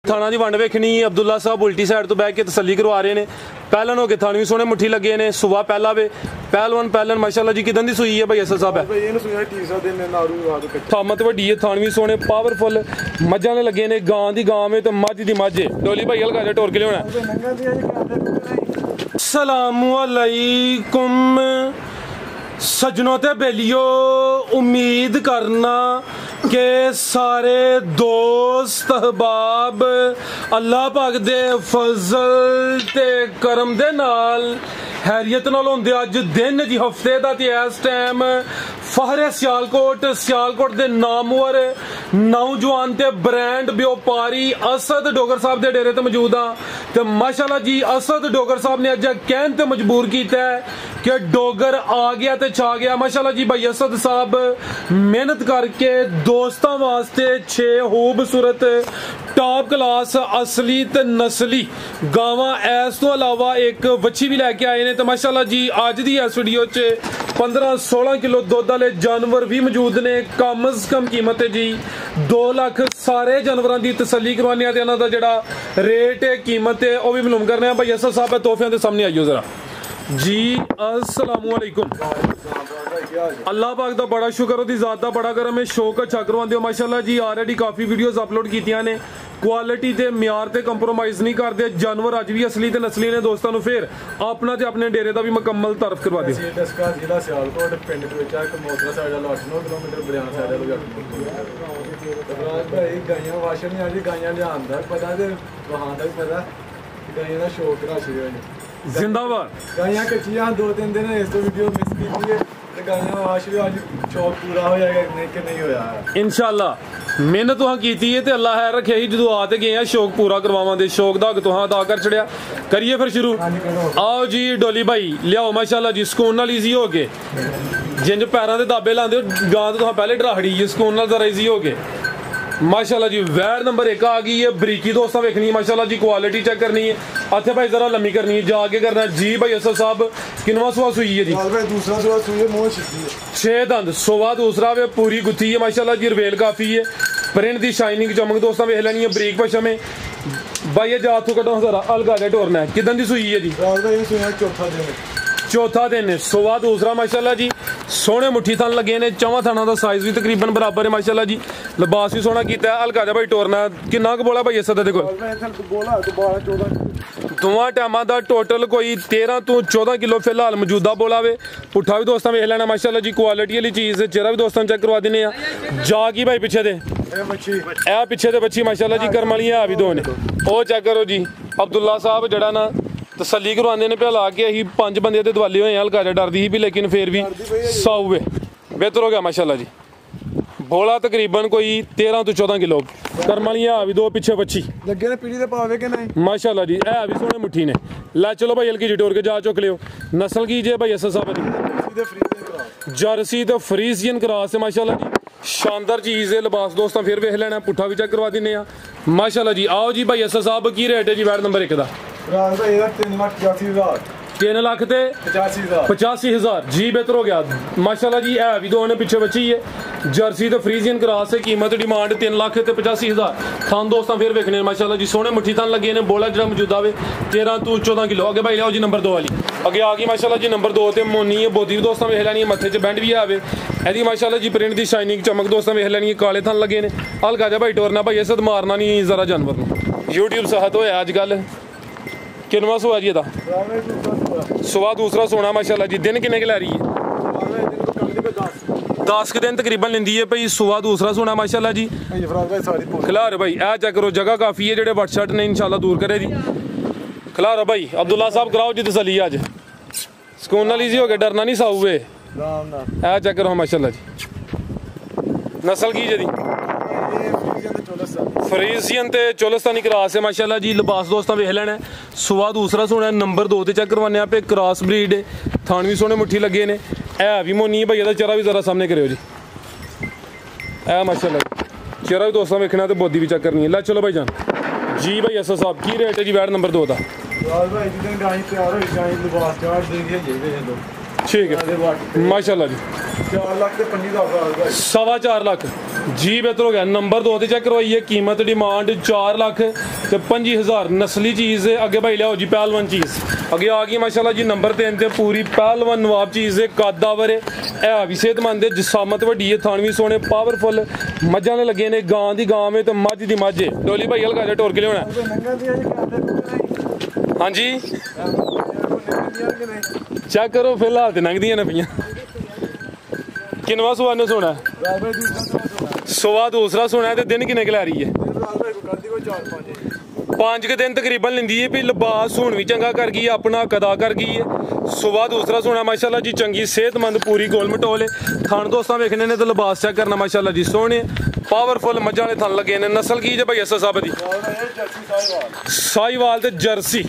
थाना की वंड वेखनी अब्दुल्ला साहब उल्टी साइड तो बह के तसली करवा रहे हैं। पहलन हो के थाने भी सोने मुट्ठी लगे ने सुबह पहला वे पहलवान पहलन माशाल्लाह जी किदन दी सुई है भाई असद साहब है थामत वड्डी है थान भी सोने पावरफुल मज्जा ने लगे ने गां दी गां में तो मझ दी मझ डोली भाई हल्का जा टोर के लिया अस्सलामु अलैकुम सजनों ते बेलियो उम्मीद करना के सारे दोस्त अहबाब अल्लाह पाक दे फजल ते करम दे नाल हैरियत नाल होंदे अज दिन जी हफ्ते दा ते इस टाइम फहरे सियालकोट दे नामवर नौजवान ते ब्रांड व्यापारी असद डोगर साहब दे डेरे ते मौजूद हां ते माशाल्लाह जी असद डोगर साहब ने अज कहन ते मजबूर कीता है कि डोगर आ गया ते छा गया। माशाल्लाह जी भाई असद साहब मेहनत करके दोस्तां वास्ते 6 खूबसूरत टॉप क्लास असली ते नस्ली गावां इस तो अलावा एक वच्छी भी लैके आए ने ते माशाल्लाह जी अज दी इस वीडियो च 15-16 किलो दुध वाले जानवर भी मौजूद ने। कम अज कम कीमत है जी 2 लाख सारे जानवरों की तसली करवाने ते इन्हां दा जिहड़ा रेट है कीमत है वह भी मालूम करने भाई असद साहब तोहफियां के सामने आइयो जरा जी। अस्सलामु अलैकुम अल्लाह पाक दा बड़ा शुक्र ओदी जात दा बड़ा करम है शौक अच्छा करवांदे हो माशाल्लाह जी। ऑलरेडी काफी वीडियोस अपलोड कीतियां ने क्वालिटी ते म्यार ते कंप्रोमाइज नहीं करते जानवर अज भी असली ते नस्ली ने दोस्तों नु फिर अपना ते अपने डेरे दा भी मुकम्मल तारफ करवा दियो। जिला सियालकोट पिंड विच कमोदरा साइड वाला 8-9 किलोमीटर बरियाना साइड वाला 8 भाई गाइयां वाशर नहीं आजी गाइयां लियांदा पता ते वहां दा पता गाइयां दा शौक राशि है जिंदाबाद गाइयां कच्चियां 2-3 दिन इस तो वीडियो मिस कीती है ते गाइयां वाशर आज शौक पूरा हो जाएगा नहीं कि नहीं होया इंशाअल्लाह मेहनत तुहां कीती है ते अल्लाह है रखे ही जदों आ ते गए शौक पूरा करवावांगे शौक दा तुहां अदा कर छड़िया करिए फिर शुरू आओ जी डोली भाई लियाओ माशाल्लाह जी सुकून नाल इजी हो के जिंज पैरां दे दाबे लांदे हो गां तो तुहां पहले डराहड़ी है सुकून नाल जरा इजी हो के माशाल्लाह जी वैर नंबर 1 आ गई है बरीकी दोस्तों वेखनी है माशाल्लाह जी क्वालिटी चेक करनी है अच्छा भाई जरा लम्मी करनी है जाके करना है जी भाई असद साहब किनवा सुआ सुई है जी दूसरा सुआ सुई है मोह छिपी है 6 दंद सुआ दूसरा वे पूरी गुत्थी है माशाल्लाह जी रवेल काफी है प्रिंट दी शाइनिंग चमक दोस्तों वेख लेनी है बरीक पशम है भाई ये जात तो कटो जरा अलगा दे टोरना है किदन दी सुई है जी चौथा दिन है सुआ दूसरा माशाल्लाह जी सोने मुट्ठी थन लगे ने चौवां थाना का साइज भी तकरीबन बराबर है माशाल्लाह जी लिबास भी सोना किया है हल्का जा भाई टोरना किन्ना क बोला भाई असद दे कोल दोवां टाइमां दा टोटल कोई 13 तो 14 किलो फिलहाल मौजूदा बोला वे पुट्ठा भी दोस्तों वेख लेना माशाल्लाह जी क्वालिटी वाली चीज़ चेहरा भी दोस्तों चेक करवा देने जा की भाई पिछे दे ए पिछे दे बच्ची माशाल्लाह जी कर्म वाली है भी दो ने ओ चेक करो जी अब्दुल्ला साहब जड़ा ना तसली करवाते हैं भला के अं 5 बंदे तो दवाले हुए हल्का जा डरती ही भी लेकिन फिर भी 100 हुए बेहतर हो गया माशाल्लाह जी बोला तकरीबन कोई 13 तो 14 किलो कर्म वाली है भी दो पिछे बच्ची लगे ने पीढ़ी दे पावे के नहीं माशाल्लाह जी है भी सोने मुट्ठी ने ला चलो भाई हल्की जी टोर के जा चुक लियो नस्ल की जे भाई असद साहब जर्सी तो फ्रीजियन क्रॉस है माशाल्लाह जी शानदार चीज़ है लिबास दोस्तों फिर वेख लेना पुट्ठा भी चेक करवा देने माशाल्लाह जी आओ जी भाई असद साहब की रेट है जी वैट नंबर 1 का 3 लाख ते 85,000 जी बेहतर हो गया माशाल्लाह जी है भी दो ने पिछे बची है जर्सी तो फ्रीजियन क्रॉस है कीमत डिमांड 3 लाख ते 85,000 थान दोस्तों फिर वेखने माशाल्लाह जी सोने मुट्ठी थान लगे ने बोला जो मौजूदा वे 13 तो 14 किलो अगे भाई लियाओ जी नंबर 2 वाली अगे आ गई माशाल्लाह जी नंबर 2 ते मोनी है बोधी भी दोस्तों वेख लैनी है मत्थे च बैंड भी आवे एदी माशाल्लाह जी प्रिंट दी शाइनिंग चमक दोस्तों वेख लैनी है काले थान लगे ने हल्का जा भाई टोरना भाई असद मारना नहीं जरा जानवर यूट्यूब सहत होया अजकल किनवा सुआ जी सुबह दूसरा सोना माशाल्लाह जी दिन किन्ने की लै रही है 10 के दिन तकरीबन लेंदी है भाई सुबह दूसरा सोना माशाल्लाह जी खिलार भाई ए चेक करो जगह काफ़ी है जेडे वटशट ने इंशाल्लाह दूर करे दी खिलार भाई अब्दुल्ला साहब कराओ जी तसली अज सुकून नाल इजी हो गया डरना नहीं साऊ वे ए चेक करो माशाल्लाह जी नस्ल की जी फ्रीजियन ते चोलस्तानी क्रॉस है माशाल्लाह जी लिबास दोस्तों वेख लेना सुबह दूसरा सोना नंबर 2 ते चेक करवाने पे क्रॉस ब्रीड थान भी सोने मुट्ठी लगे ने है भी मोनी भैया का चेहरा भी जरा सामने करो जी है माशाल्लाह चेहरा भी दोस्तों वेखना तो बोधी भी चेक करनी है ला चलो भाई जान जी भाई असद साहब की रेट है जी वैट नंबर 2 का ठीक है माशाल्लाह जी 4 लाख ते 25,000 4.25 लाख जी बेहतर हो गया। नंबर 2 ते चेक करवाइए। कीमत डिमांड 4,25,000 नस्ली चीज़ है। अगे भाई लियाओ जी पहलवान चीज़ अगे आ गई माशाल्लाह जी। नंबर 3 ते पूरी पहलवान नवाब चीज़ है। कदावर है भी सेहतमंद है। जिसामत वड्डी है। थान भी सोने पावरफुल। मज्झां ने लगे ने। गां दी गां में तो मझ दी मझ है। डोली भाई हल्का जा टोर के लिया हाँ जी चेक करो फिलहाल तो लंघ दियां ने पियां। किनवा सुआ ने सोना सुआ दूसरा सोना है। तो दिन किन्ने ला रही है 5 के दिन तकरीबन लेंदी है। भी लिबास हुण भी चंगा कर गई है। अपना कदा कर गई है। सुबह दूसरा सोना माशाल्लाह जी। चंगी सेहतमंद पूरी गोल मटोल है। थान दोस्तां वेखने ने तो लिबास चेक करना माशाल्लाह जी। सोने पावरफुल मज्झां वाले थन लगे ने। नस्ल की जे भाई असा साहब दी साहिवाल ते जर्सी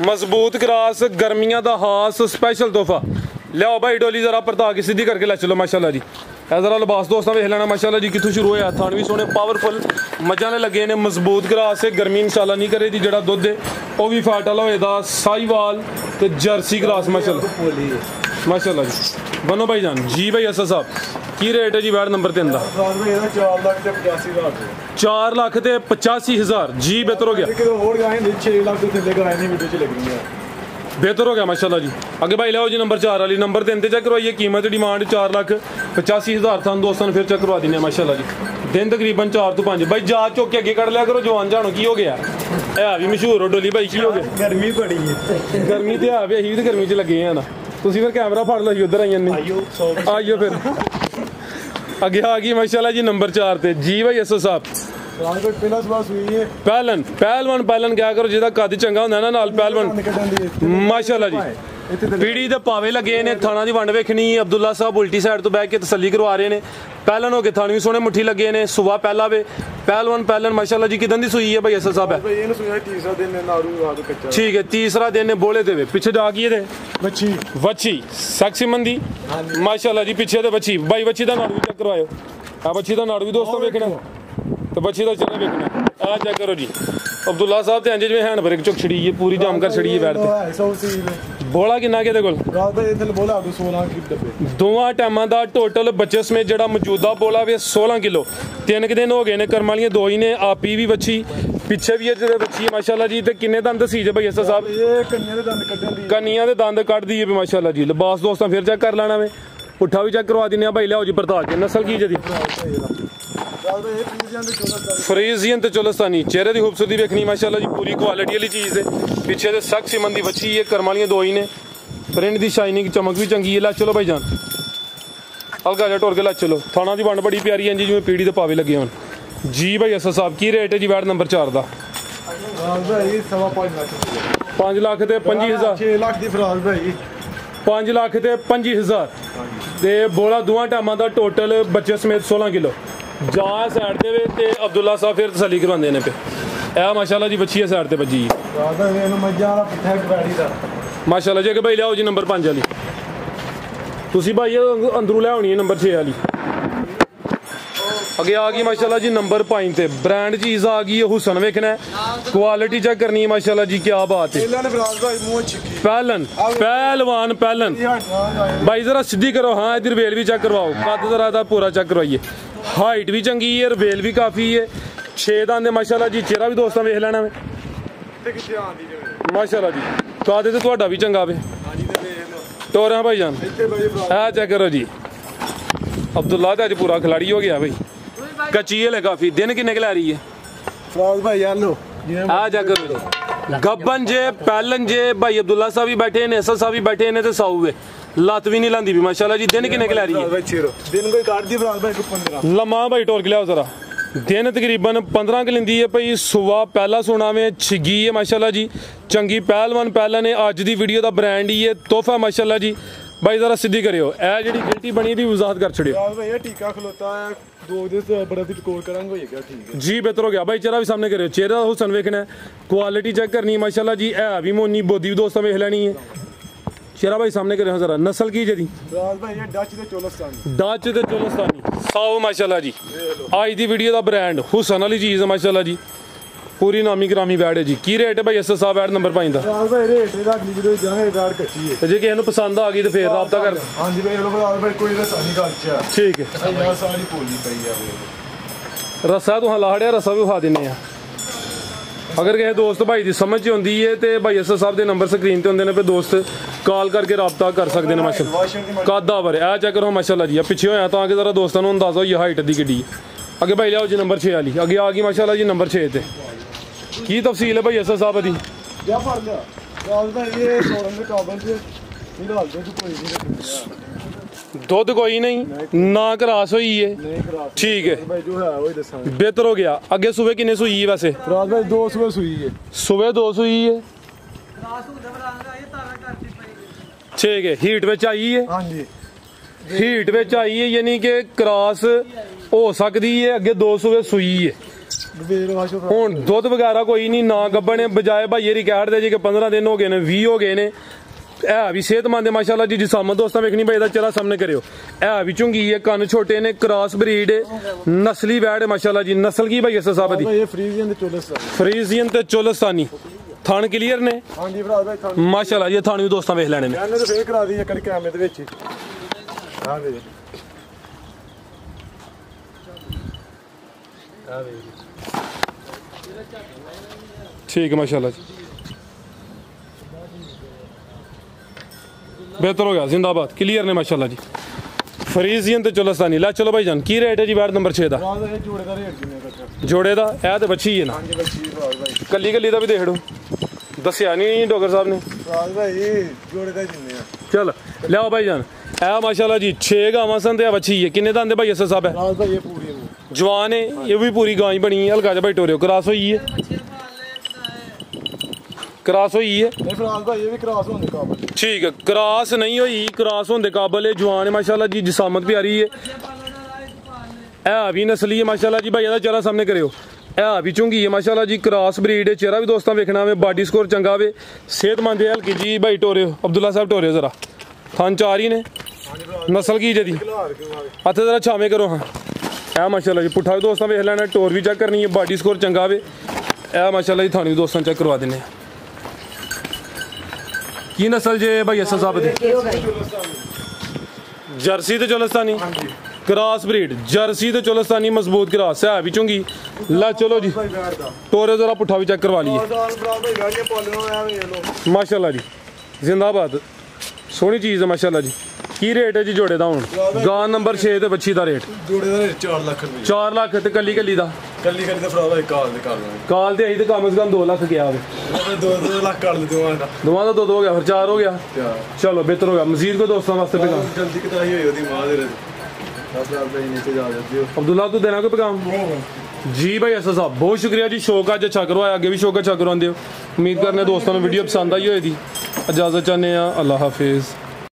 मजबूत क्रास गर्मियां दा हास स्पेशल तोहफा। लियाओ भाई डोली जरा परता के सीधी करके लै चलो माशाल्लाह जी। जरा लिबास दोस्तों वेख लेना माशाल्लाह जी। कितों शुरू होया थान भी सोने पावरफुल मज्झां ने लगे ने। मजबूत क्रास है। गर्मी इंशाल्लाह नहीं करे जी। जेड़ा दुध है वह भी फैट वाला होएगा। साहिवाल ते जर्सी क्रास माशाल्लाह माशाल्लाह जी। बनो भाई जान जी भाई असा साहब की रेट है जी वैट नंबर 3 का 4,85,000 जी बेहतर हो गया। बेहतर हो गया माशाल्लाह जी। आगे भाई लाओ जी नंबर 4 वाली। नंबर 3 चेक करवाइए। कीमत डिमांड 4,85,000 थान दोस्तों फिर चेक करवा देने माशाल्लाह जी। दिन तकरीबन 4 तो 5 भाई जा चौक के अगे कड़ लिया करो। जवान जानो की हो गया है भी मशहूर हो डोली भाई की हो गया। गर्मी बड़ी है। गर्मी तो है भी अही भी गर्मी च लगे हैं ना। तुम फिर कैमरा फड़ लो उधर आइयो फिर अगे आ गई माशाल्लाह जी नंबर 4 ते जी भाई एसओ साहब पहलन पहलवान पहलन क्या करो जिहदा कद चंगा होंदा ना नाल पहलवान माशाल्लाह जी। पीढ़ी दे पावे लगे ने। थाना दी वंड वेखनी। अब्दुल्ला साहब उल्टी साइड तो बैठ के तसल्ली करवा रहे ने। पहलन हो के थान भी सोने मुट्ठी लगे ने। सुबह पहला वे पहलवान पहलन माशाल्लाह जी। किदन दी सुई है भाई एसओ साहब है ठीक है। तीसरा दिन ने बोले दे पिछे जा गई है बच्ची सेक्सी मंदी माशाल्लाह जी। पिछे ते बच्ची भाई बच्ची दा नाड़ भी चेक करवाओ। आ बच्ची दा नाड़ भी दोस्तों वेखना तो बच्ची का चेहरा वेखना आ चेक करो जी। अब्दुल्ला साहब ते अंज जिवें हैंड ब्रेक चुक छड़ी है पूरी जाम कर छड़ी है बैठ ते। बोला किन्ना के कोल दोवां टाइमां दा टोटल बच्चे समेत जेड़ा मौजूदा बोला वे 16 किलो। 3 दिन हो गए ने। कर्म वालियां 2 ही ने। आपी भी बच्ची पिछे भी है बच्ची माशाल्लाह जी। ते किन्ने दंद दसी जे भाई असा साहब कन्नियां दे दंद कट दी है माशाल्लाह जी। लिबास दोस्तों फिर चेक कर लेना वे। पुट्ठा भी चेक करवा दिने भाई लियाओ जी परता के। नस्ल की जदी फ्रीजियन ते चोलस्तानी। चेहरे की खूबसूरती वेखनी माशाल्लाह जी। पूरी क्वालिटी वाली चीज़ है। पीछे से सख्त सिमंदी बच्ची है। कर्म वालियां 2 ही ने। प्रिंट की शाइनिंग चमक भी चंगी है। लै चलो भाई जान हल्का जा टोर के लै चलो। थाना की वंड बड़ी प्यारी है जी जिवें पीढ़ी के पावे लगे होन जी भाई असा साहब की रेट है जी वैट नंबर 4 का 5 लाख ते 25,000 5 लाख ते 25,000 ते बोला दोवां टाइमां दा टोटल बच्चे समेत 16 किलो। जा साइड ते वे ते अब्दुल्ला साहब फिर तसल्ली करवांदे ने पे ए माशाल्लाह जी बच्ची है साइड ते बजी माशाल्लाह जी। भाई लियाओ जी नंबर 5 वाली। तुसी भाई अंदरों लै होनी है नंबर 6 वाली। अगे आ गई माशाल्लाह जी नंबर 5 ते ब्रांड चीज आ गई है। हुसन वेखना है क्वालिटी चेक करनी है माशाल्लाह जी। क्या बात है पहलन पहलवान पहलन भाई जरा सीधी करो। हाँ इधर वेल भी चेक करवाओ। कद जरा पूरा चेक करवाइए। हाइट भी चंगी है। वेल भी काफी है। 6 दांद माशाल्लाह जी। चेहरा भी दोस्तों वेख लेना माशाल्लाह जी। कद ते तुहाडा भी चंगा वे टोर भाई जान है चेक करो जी। अब्दुल्ला तो अज पूरा खिलाड़ी हो गया भाई। कच्ची है काफी। दिन किन्ने ला रही है आ चेक करो गब्बन जे पहलन जे भाई अब्दुल्ला साहब भी बैठे ने। एसएस साहब भी बैठे ने। साऊ वे लत भी नहीं लांदी भी माशाल्लाह जी। दिन किन्ने ला रही है लम्मा भाई टोर के लिया जरा। दिन तकरीबन 15 के लेंदी है भाई। सुबह पहला सोना में छिगी है माशाल्लाह जी। चंगी पहलवान पहलन है। अज दी वीडियो का ब्रांड ही है तोहफा माशाल्लाह जी। भाई जरा सीधी करियो ए जेडी गिल्टी बनी दी वजाहत कर छड़ियो भैया टीका खलोता है 2 दिन से बड़ा दी कोल करांगे हो गया ठीक है जी। बेहतर हो गया भाई। चेहरा भी सामने करियो। चेहरा हुसन वेखना है। क्वालिटी चेक करनी है माशाल्लाह जी। है भी मोनी बोदी भी दोस्तों वेख लेनी है। चेहरा भाई सामने करियो जरा। नस्ल की जदी डच ते चोलस्तानी साओ माशाल्लाह जी। आज दी वीडियो का ब्रांड हुसन वाली चीज़ है माशाल्लाह जी। पूरी नामी ग्रामी वैड है जी। की रेट है भाई एस साहब वैड नंबर 5 का जे किसी को पसंद आ गई तो फिर रब्ता कर ठीक है रस्सा तुहां लाड़िया रस्सा भी विखा दिन्ने आ। अगर किसी दोस्त भाई की समझ आती है तो भाई असद साहब के नंबर स्क्रीन पर होंगे ने, दोस्त कॉल करके रबता कर सकते हैं। माशाल्लाह कद आवर है चेक करो माशाल्लाह जी, पिछे होया ताकि जरा दोस्तों को अंदाजा हो हाइट दी कि अगे भाई लियाओ जी नंबर 6 वाली अगे आ गई माशाल्लाह जी नंबर 6 ते की तफसील है भाई असद साहब दी? दुध कोई नहीं ना क्रॉस हुई है, ठीक है बेहतर हो गया। अगे सुबह किन्ने सुई है वैसे? 2 सुबह सुई है, सुबह 2 सुई है, ठीक है। हीट में आई है, हाँ जी हीट में आई है, यानी कि क्रॉस हो सकती है। अगे 2 सुबह सुई है, हुण दुध वगैरह कोई नहीं ना गब्बने बजाए भाई रिकॉर्ड दे जी कि 15 दिन हो गए ने 20 हो गए ने। है भी सेहतमंद है माशाल्लाह जी, जिसामत दोस्तां वेखनी भाई चेहरा सामने करियो। है भी झुंगी है, कन्न छोटे ने, क्रॉस ब्रीड है, नस्ली वैड है माशाल्लाह जी। नस्ल की भाई असद साहब दी? फ्रीजियन ते चोलस्तानी। थान क्लियर ने माशाल्लाह जी, थान भी दोस्तां वेख लैने ने। ठीक है माशाल्लाह जी, बेहतर हो गया, जिंदाबाद, क्लियर ने माशाल्लाह जी। फ्रीजियन ते चोलस्तानी। ला चलो भाई जान की रेट है जी बैट नंबर 6 का? जोड़े का है तो बच्ची है ना, कली कली का भी देख लो, दसिया नहीं डॉक्टर साहब ने। चल लियाओ भाई जान, है माशाल्लाह जी 6 गावां सन ते बच्ची है। किन्ने दांदे भाई असद साहब है? जवान है, ये भी पूरी गां बनी है। हल्का जा भाई टोरियो क्रॉस हुई है, क्रॉस हुई है, ठीक है। क्रॉस नहीं हुई, क्रॉस होने काबल है, जवान है माशाल्लाह जी, जिसामत भी आ रही है भी नस्ली है माशाल्लाह जी। भाई चेहरा सामने करियो, है भी झुंगी है माशाल्लाह जी, क्रॉस ब्रीड है। चेहरा भी दोस्तों वेखना वे, बॉडी स्कोर चंगा वे, सेहतमंद है। हल्की जी भाई टोरियो, अब्दुल्ला साहब टोरियो जरा थान 4 ही ने। नस्ल की जदी हथ जरा छावे करो, हाँ है माशाल्लाह जी। पुट्ठा भी दोस्तों वेख लेना, टोर भी चेक करनी है, बॉडी स्कोर चंगा वे, है माशाल्लाह जी। थानी भी दोस्तों चेक करवा देने। की नस्ल जे भाई असद साहब दी? जर्सी ते चोलस्तानी क्रॉस ब्रीड, जर्सी ते चोलस्तानी मजबूत क्रॉस है भी झुंगी। ला चलो जी टोरे जरा पुट्ठा भी चेक करवा लिए माशाल्लाह जी, जिंदाबाद, सोहनी चीज़ है माशाल्लाह जी। की रेट है जी जोड़े का? हूँ गां नंबर 6 ते बच्ची का रेट? जोड़े का रेट 4 लाख रुपए। 4 लाख ते कली कली का? कली कली काल ते तो कम से कम 2 लाख गया, 2 लाख कर दोवां का 2 हो गया, फिर 4 हो गया। चलो बेहतर हो गया, मजीद को दोस्तों वास्ते पैगाम? अब्दुल्ला तू देना कोई पैगाम? जी भाई असद साहब बहुत शुक्रिया जी, शौक अज अच्छा करवाया, अगे भी शौक अच्छा करवाते हो। उम्मीद करने दोस्तों ने वीडियो पसंद आई होगी। इजाजत चाहते हैं, अल्लाह हाफिज़।